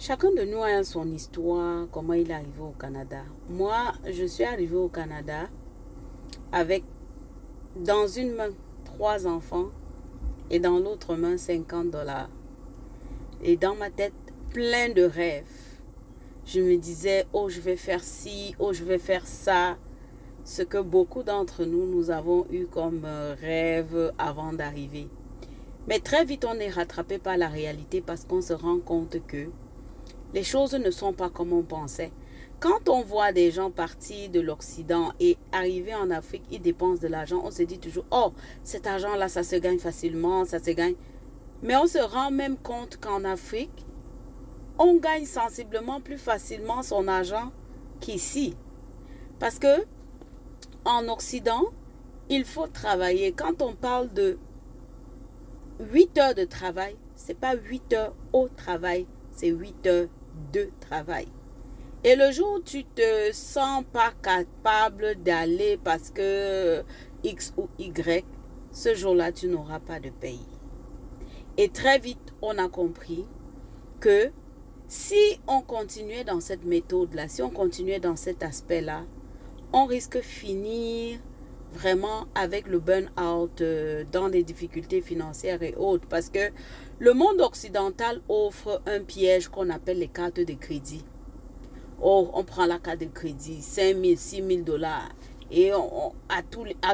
Chacun de nous a son histoire, comment il est arrivé au Canada. Moi, je suis arrivée au Canada avec, dans une main, 3 enfants et dans l'autre main, 50 dollars. Et dans ma tête, plein de rêves. Je me disais, oh, je vais faire ci, oh, je vais faire ça. Ce que beaucoup d'entre nous, nous avons eu comme rêve avant d'arriver. Mais très vite, on est rattrapé par la réalité parce qu'on se rend compte que les choses ne sont pas comme on pensait. Quand on voit des gens partir de l'Occident et arriver en Afrique, ils dépensent de l'argent, on se dit toujours, oh, cet argent-là, ça se gagne facilement, ça se gagne. Mais on se rend même compte qu'en Afrique, on gagne sensiblement plus facilement son argent qu'ici. Parce que en Occident, il faut travailler. Quand on parle de 8 heures de travail, ce n'est pas 8 heures au travail, c'est 8 heures de travail. Et le jour où tu te sens pas capable d'aller parce que X ou Y, ce jour-là, tu n'auras pas de paye. Et très vite, on a compris que si on continuait dans cette méthode-là, si on continuait dans cet aspect-là, on risque de finir vraiment avec le burn-out, dans des difficultés financières et autres. Parce que le monde occidental offre un piège qu'on appelle les cartes de crédit. Oh, on prend la carte de crédit, 5 000, 6 000 dollars. Et à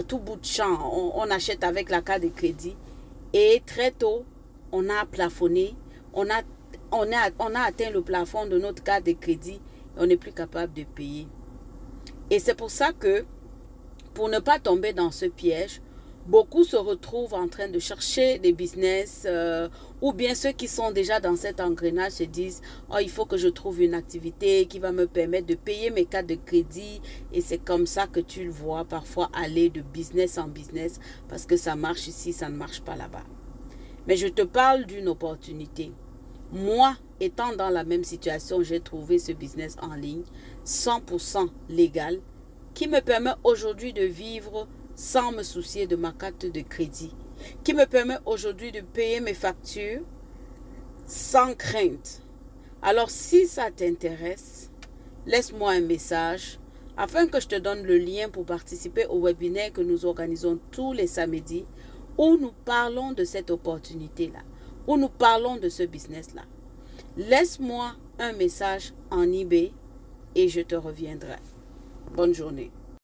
tout bout de champ, on achète avec la carte de crédit. Et très tôt, on a plafonné, on a atteint le plafond de notre carte de crédit et on n'est plus capable de payer. Et c'est pour ça que, pour ne pas tomber dans ce piège, beaucoup se retrouvent en train de chercher des business, ou bien ceux qui sont déjà dans cet engrenage se disent « Oh, il faut que je trouve une activité qui va me permettre de payer mes cartes de crédit. » Et c'est comme ça que tu le vois parfois aller de business en business parce que ça marche ici, ça ne marche pas là-bas. Mais je te parle d'une opportunité. Moi, étant dans la même situation, j'ai trouvé ce business en ligne 100% légal qui me permet aujourd'hui de vivre sans me soucier de ma carte de crédit, qui me permet aujourd'hui de payer mes factures sans crainte. Alors, si ça t'intéresse, laisse-moi un message afin que je te donne le lien pour participer au webinaire que nous organisons tous les samedis où nous parlons de cette opportunité-là, où nous parlons de ce business-là. Laisse-moi un message en eBay et je te reviendrai. Bonne journée.